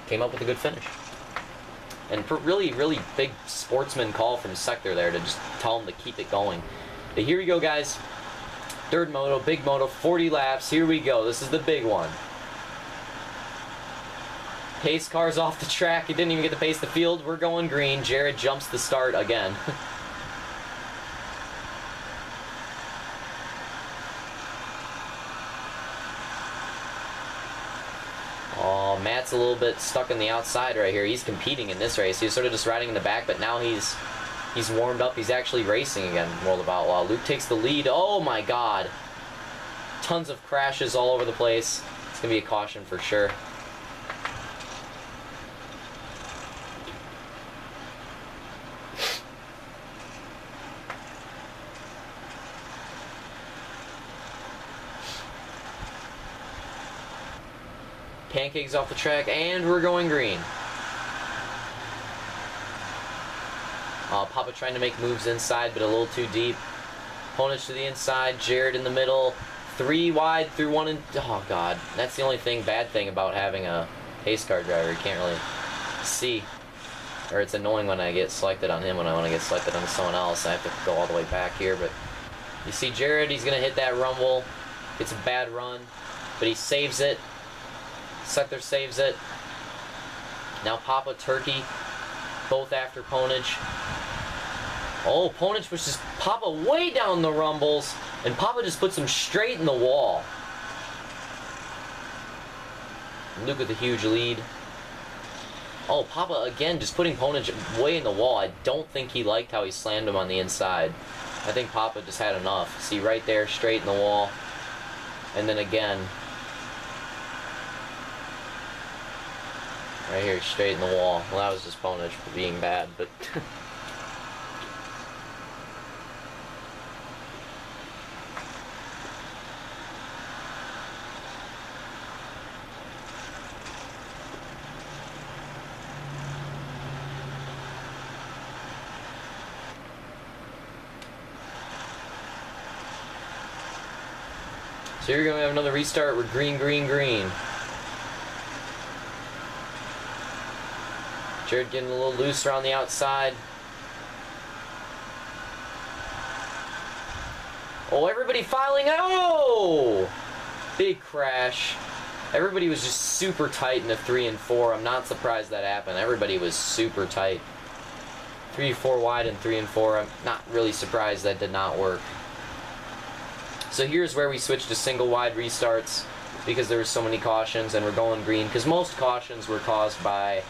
came up with a good finish. And really, really big sportsman call from Sector there to just tell him to keep it going. But here we go, guys. Third moto, big moto, 40 laps. Here we go. This is the big one. Pace car's off the track. He didn't even get to pace the field. We're going green. Jared jumps the start again. Oh, Matt's a little bit stuck on the outside right here. He's competing in this race. He was sort of just riding in the back, but now he's warmed up. He's actually racing again. World of Outlaw. Luke takes the lead. Oh my God. Tons of crashes all over the place. It's going to be a caution for sure. Pancakes off the track, and we're going green. Papa trying to make moves inside, but a little too deep. Ponage to the inside, Jared in the middle. 3 wide through 1 and... Oh, God. That's the only bad thing about having a pace car driver. You can't really see. Or it's annoying when I get selected on him when I want to get selected on someone else. I have to go all the way back here, but... You see Jared, he's going to hit that rumble. It's a bad run, but he saves it. Sector saves it. Now Papa, Turkey, both after Ponage. Oh, Ponage pushes Papa way down the rumbles, and Papa just puts him straight in the wall. Luke with a huge lead. Oh, Papa again just putting Ponage way in the wall. I don't think he liked how he slammed him on the inside. I think Papa just had enough. See, right there, straight in the wall. And then again. Right here, straight in the wall. Well, that was just Ponage for being bad, but... So you're going to have another restart with green, green, green. Jared getting a little loose around the outside. Oh, everybody filing out. Oh! Big crash. Everybody was just super tight in the 3 and 4. I'm not surprised that happened. Everybody was super tight. 3, 4 wide and 3 and 4. I'm not really surprised that did not work. So here's where we switch to single wide restarts because there were so many cautions and we're going green because most cautions were caused by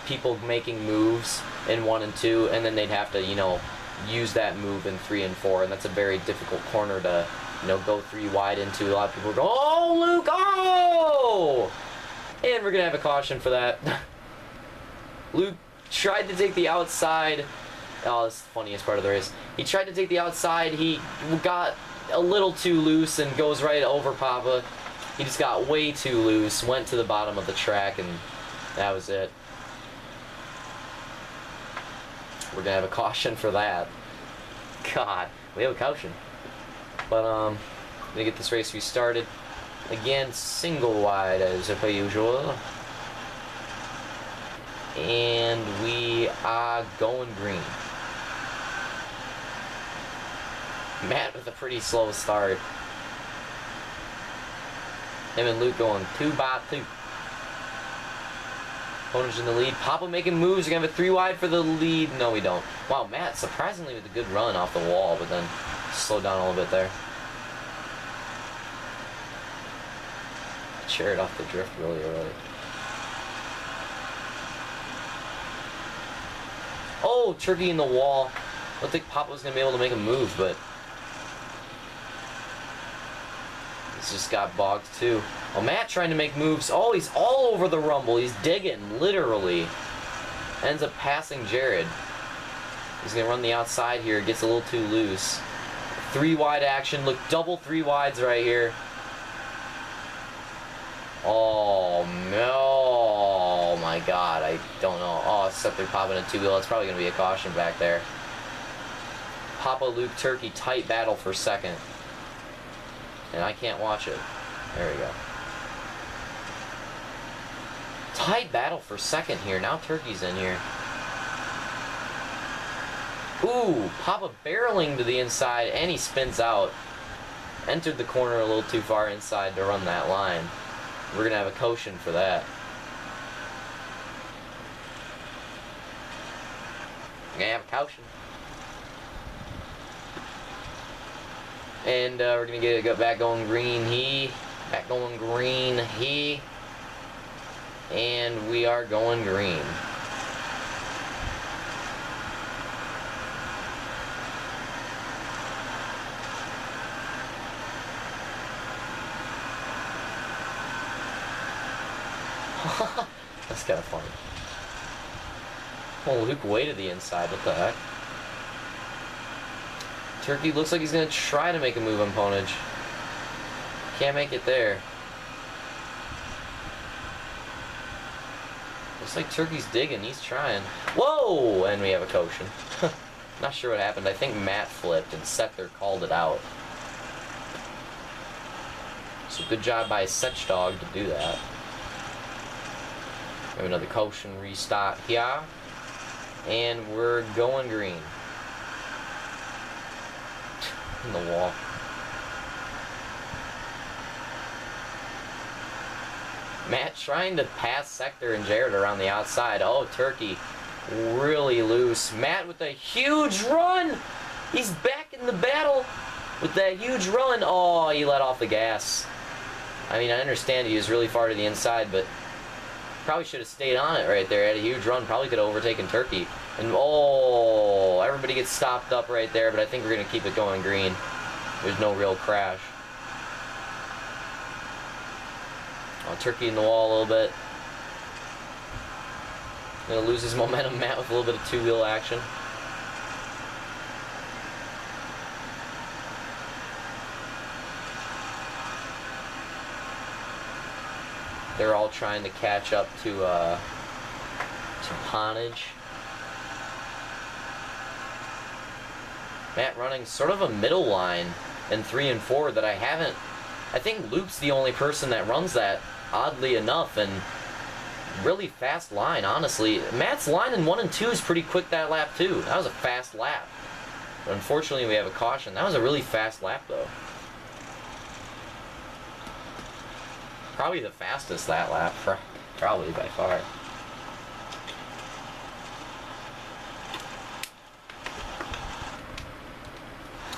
people making moves in 1 and 2, and then they'd have to, you know, use that move in 3 and 4, and that's a very difficult corner to, you know, go 3 wide into. A lot of people go, oh, Luke, oh! And we're going to have a caution for that. Luke tried to take the outside. Oh, this is the funniest part of the race. He tried to take the outside. He got a little too loose and goes right over Papa. He just got way too loose, went to the bottom of the track, and that was it. We're gonna have a caution for that. God, we have a caution. But gonna get this race restarted. Again, single wide as per usual. And we are going green. Matt with a pretty slow start. Him and Luke going 2 by 2. Ponage in the lead. Papa making moves. We're going to have a 3 wide for the lead. No, we don't. Wow, Matt surprisingly with a good run off the wall, but then slowed down a little bit there. Jared off the drift really early. Oh, Turkey in the wall. I don't think Papa was going to be able to make a move, but this just got bogged too. Oh, Matt trying to make moves. Oh, he's all over the rumble. He's digging, literally. Ends up passing Jared. He's going to run the outside here. Gets a little too loose. 3 wide action. Look, double 3 wides right here. Oh, no. Oh, my God. I don't know. Oh, except they're popping a 2-wheel. It's probably going to be a caution back there. Papa, Luke, Turkey. Tight battle for second. And I can't watch it. There we go. Tight battle for second here. Now Turkey's in here. Ooh, Papa barreling to the inside, and he spins out. Entered the corner a little too far inside to run that line. We're going to have a caution for that. We're going to have a caution. And we're going to get it back going green. Back going green. And we are going green. That's kind of funny. Oh, Luke way to the inside. What the heck? Turkey looks like he's going to try to make a move on Ponage. Can't make it there. Looks like Turkey's digging. He's trying. Whoa! And we have a caution. Not sure what happened. I think Matt flipped and Setzer called it out. So good job by Setch Dog to do that. We have another caution restart here. And we're going green. In the wall. Matt trying to pass Setzer and Jared around the outside. Oh, Turkey really loose. Matt with a huge run. He's back in the battle with that huge run. Oh, he let off the gas. I mean, I understand he was really far to the inside, but probably should have stayed on it right there. Had a huge run. Probably could have overtaken Turkey. And oh, everybody gets stopped up right there, but I think we're going to keep it going green. There's no real crash. Oh, Turkey in the wall a little bit. Going to lose his momentum, Matt, with a little bit of two-wheel action. They're all trying to catch up to Ponage. Matt running sort of a middle line in 3 and 4 that I haven't. I think Luke's the only person that runs that, oddly enough, and really fast line, honestly. Matt's line in 1 and 2 is pretty quick that lap, too. That was a fast lap. But unfortunately, we have a caution. That was a really fast lap, though. Probably the fastest that lap, probably by far.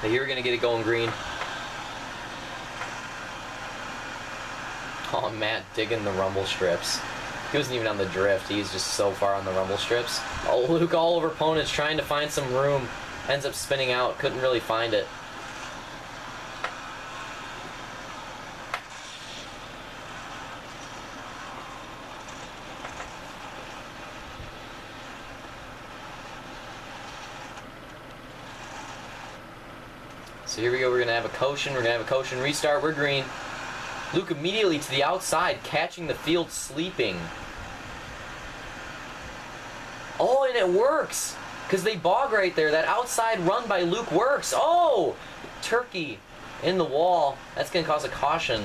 But here we're going to get it going green. Oh, Matt digging the rumble strips. He wasn't even on the drift. He's just so far on the rumble strips. Oh, Luke all over Ponage trying to find some room. Ends up spinning out. Couldn't really find it. So here we go. We're going to have a caution. We're going to have a caution restart. We're green. Luke immediately to the outside, catching the field sleeping. Oh, and it works. Because they bog right there. That outside run by Luke works. Oh! Turkey in the wall. That's going to cause a caution.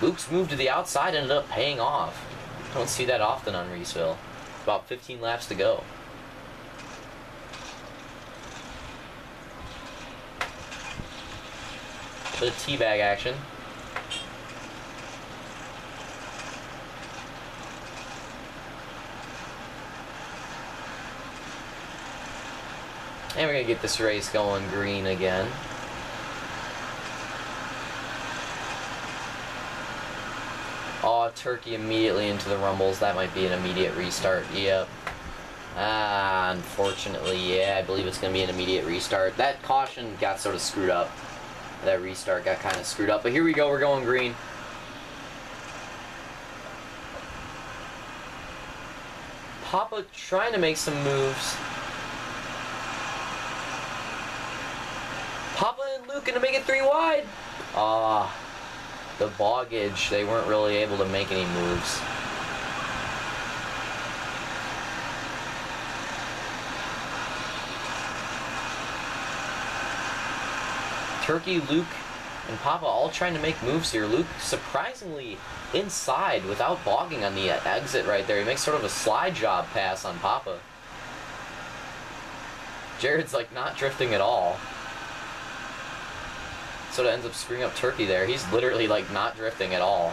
Luke's move to the outside ended up paying off. Don't see that often on Reeseville. About 15 laps to go. Bit of teabag action. And we're going to get this race going green again. Oh, Turkey immediately into the rumbles. That might be an immediate restart. Yep. Unfortunately, yeah, I believe it's going to be an immediate restart. That caution got sort of screwed up. That restart got kind of screwed up. But here we go. We're going green. Papa trying to make some moves. Papa and Luke going to make it 3 wide. The boggage. They weren't really able to make any moves. Turkey, Luke, and Papa all trying to make moves here. Luke surprisingly inside without bogging on the exit right there. He makes sort of a slide job pass on Papa. Jared's like not drifting at all. So it ends up screwing up Turkey there. He's literally like not drifting at all.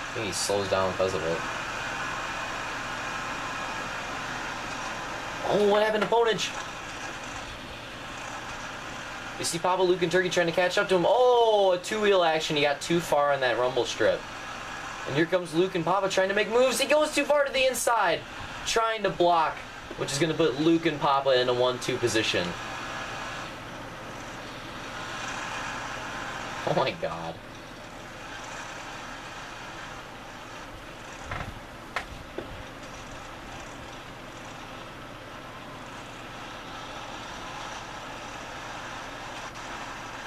I think he slows down because of it. Oh, what happened to Ponage? You see Papa, Luke, and Turkey trying to catch up to him. Oh, a two-wheel action. He got too far on that rumble strip. And here comes Luke and Papa trying to make moves. He goes too far to the inside, trying to block, which is going to put Luke and Papa in a 1-2 position. Oh my god.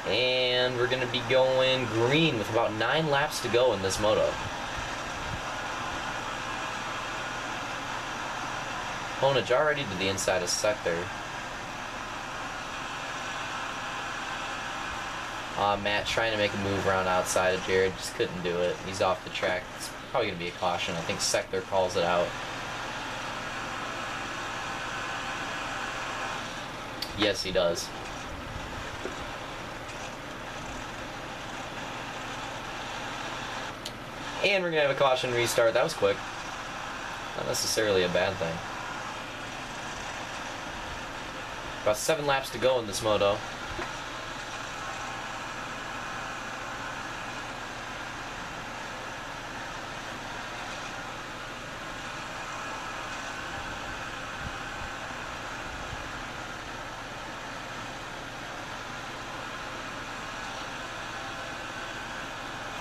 And we're going to be going green with about 9 laps to go in this moto. Ponage already to the inside of sector. Matt trying to make a move around outside of Jared, just couldn't do it. He's off the track. It's probably going to be a caution. I think sector calls it out. Yes, he does. And we're going to have a caution restart. That was quick. Not necessarily a bad thing. About 7 laps to go in this moto.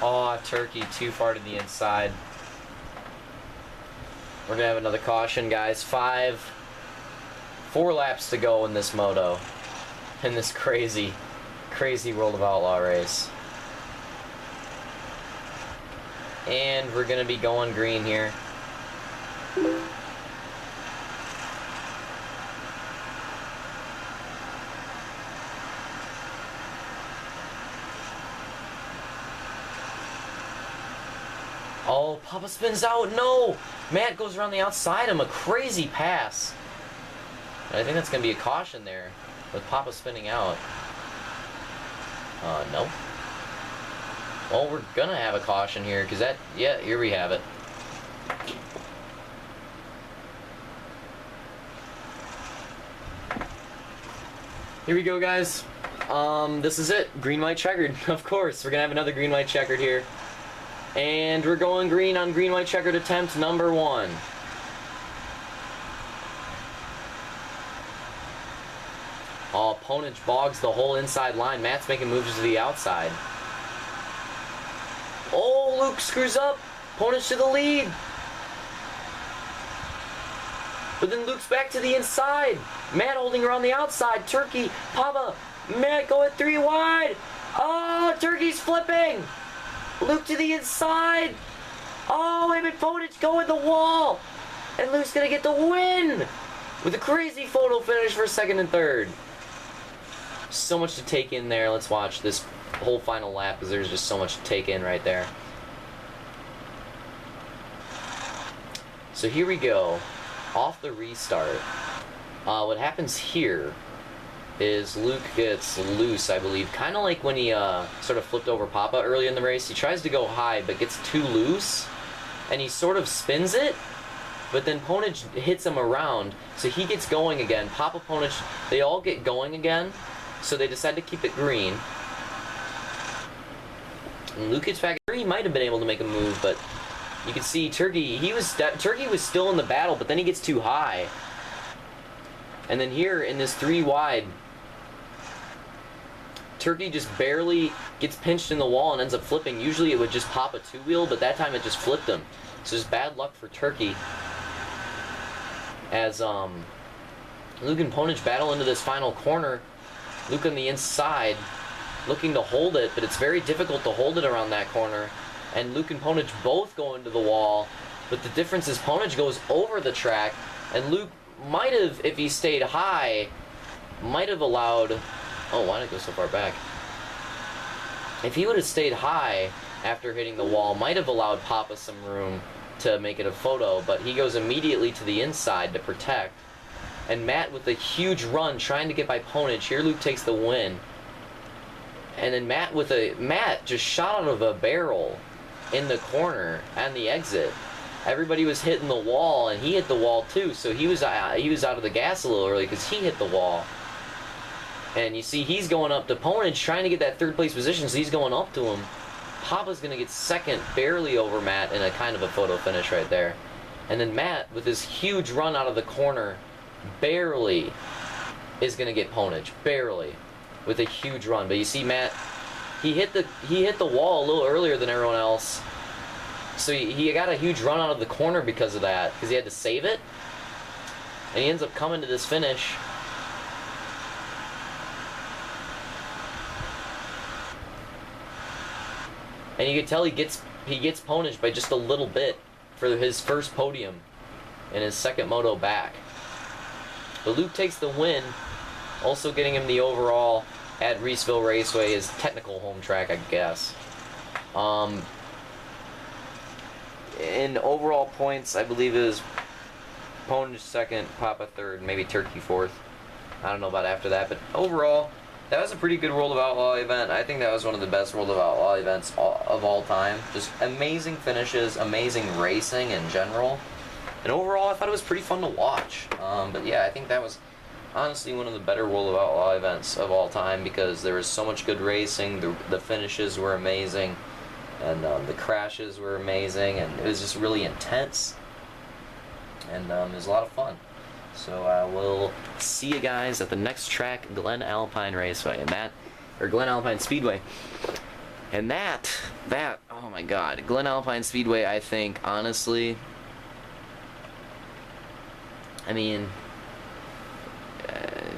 Oh, Turkey too far to the inside. We're gonna have another caution, guys. 4 laps to go in this moto, in this crazy World of Outlaw race. And we're gonna be going green here. Oh, Papa spins out. No! Matt goes around the outside him. A crazy pass. And I think that's going to be a caution there with Papa spinning out. No. Well, we're going to have a caution here because that... Yeah, here we have it. Here we go, guys. This is it. Green, white, checkered. Of course, we're going to have another green, white, checkered here. And we're going green on green, white, checkered attempt number 1. Oh, Ponage bogs the whole inside line. Matt's making moves to the outside. Oh, Luke screws up. Ponage to the lead. But then Luke's back to the inside. Matt holding around the outside. Turkey, Papa, Matt going 3 wide. Oh, Turkey's flipping. Luke to the inside. Oh, wait a minute, Ponage going the wall. And Luke's going to get the win with a crazy photo finish for 2nd and 3rd. So much to take in there. Let's watch this whole final lap because there's just so much to take in right there. So here we go. Off the restart. What happens here is Luke gets loose, I believe. Kind of like when he sort of flipped over Papa early in the race. He tries to go high, but gets too loose. And he sort of spins it. But then Ponage hits him around. So he gets going again. Papa, Ponage, they all get going again. So they decide to keep it green. And Luke gets back. He might have been able to make a move, but you can see Turkey. Turkey was still in the battle, but then he gets too high. And then here in this 3 wide, Turkey just barely gets pinched in the wall and ends up flipping. Usually it would just pop a 2-wheel, but that time it just flipped him. So just bad luck for Turkey. As Luke and Ponage battle into this final corner. Luke on the inside, looking to hold it, but it's very difficult to hold it around that corner. And Luke and Ponage both go into the wall, but the difference is Ponage goes over the track, and Luke might have, if he stayed high, might have allowed... Oh, why did it go so far back? if he would have stayed high after hitting the wall, might have allowed Papa some room to make it a photo, but he goes immediately to the inside to protect. And Matt with a huge run trying to get by Ponage. Here Luke takes the win. And then Matt just shot out of a barrel in the corner and the exit. Everybody was hitting the wall, and he hit the wall too, so he was out of the gas a little early because he hit the wall. And you see he's going up to Ponage trying to get that third place position, so he's going up to him. Papa's going to get second, barely over Matt in a kind of a photo finish right there. And then Matt, with his huge run out of the corner, barely is going to get Ponage. Barely. With a huge run. But you see Matt, he hit the wall a little earlier than everyone else. So he got a huge run out of the corner because of that. Because he had to save it. And he ends up coming to this finish. And you can tell he gets Ponage by just a little bit for his first podium and his second moto back. But Luke takes the win, also getting him the overall at Reeseville Raceway, his technical home track, I guess. In overall points, I believe it was Ponage second, Papa third, maybe Turkey fourth. I don't know about after that, but overall, that was a pretty good World of Outlaw event. I think that was one of the best World of Outlaw events of all time. Just amazing finishes, amazing racing in general. And overall, I thought it was pretty fun to watch. But yeah, I think that was honestly one of the better World of Outlaw events of all time because there was so much good racing, the finishes were amazing, and the crashes were amazing, and it was just really intense. And it was a lot of fun. So I will see you guys at the next track, Glen Alpine Raceway, or Glen Alpine Speedway. And that, oh my God, Glen Alpine Speedway, I think, honestly, I mean,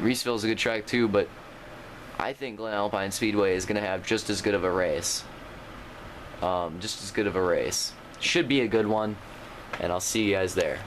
Reeseville's a good track too, but I think Glen Alpine Speedway is going to have just as good of a race. Should be a good one, and I'll see you guys there.